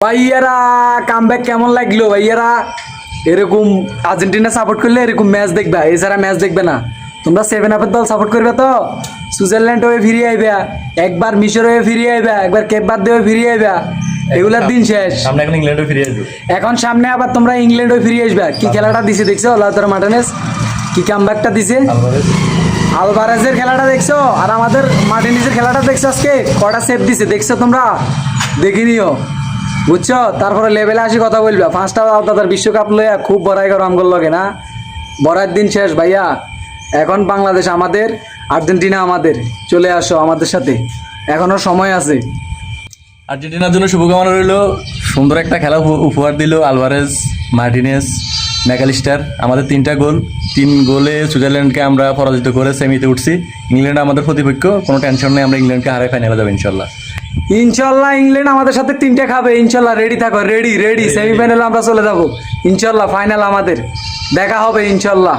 ভাইয়ারা কামব্যাক কেমন লাগলো ভাইয়ারা? এরকম আর্জেন্টিনা সাপোর্ট করলে এরকম ম্যাচ দেখবা, এছাড়া ম্যাচ দেখবে না। তোমরা 7 আপের দল সাপোর্ট করবে তো সুইজারল্যান্ড হয়ে ফিরিয়ে আইবা, একবার মিশর হয়ে ফিরিয়ে আইবা, একবার কেপ বার্দে হয়ে ফিরিয়ে আইবা। এগুলার দিন শেষ। সামনে এখন ইংল্যান্ড হয়ে ফিরে আসবে। এখন সামনে আবার তোমরা ইংল্যান্ড হয়ে ফিরিয়ে আসবা। কি খেলাটা দিছে দেখছো লাউতারো মার্টিনেজ, কি কামব্যাকটা দিছে। আলভারেজের খেলাটা দেখছো আর আমাদের মার্টিনেজের খেলাটা দেখছো, আজকে কটা সেভ দিছে দেখছো তোমরা, দেখে নিও বুঝছো। তারপরে লেভেলে আসি কথা বলবা। পাঁচটা তাদের বিশ্বকাপ লইয়া খুব বড়াই করো আমগুলো লগে না, বড়ার দিন শেষ ভাইয়া। এখন বাংলাদেশ আমাদের, আর্জেন্টিনা আমাদের, চলে আসো আমাদের সাথে, এখনো সময় আছে। আর্জেন্টিনার জন্য শুভকামনা রইল। সুন্দর একটা খেলা উপহার দিল আলভারেজ, মার্টিনেজ, ম্যাকালিস্টার। আমাদের 3টা গোল, 3 গোলে সুইজারল্যান্ডকে আমরা পরাজিত করে সেমিতে উঠছি। ইংল্যান্ড আমাদের প্রতিপক্ষ, কোনো টেনশন নেই, আমরা ইংল্যান্ডকে হারাই ফাইনালে যাবো ইনশাল্লাহ। ইনশাল্লাহ ইংল্যান্ড আমাদের সাথে 3টে খাবে ইনশাল্লাহ। রেডি থাকো, রেডি রেডি। সেমিফাইনালে আমরা চলে যাবো ইনশাল্লাহ, ফাইনাল আমাদের, দেখা হবে ইনশাল্লাহ।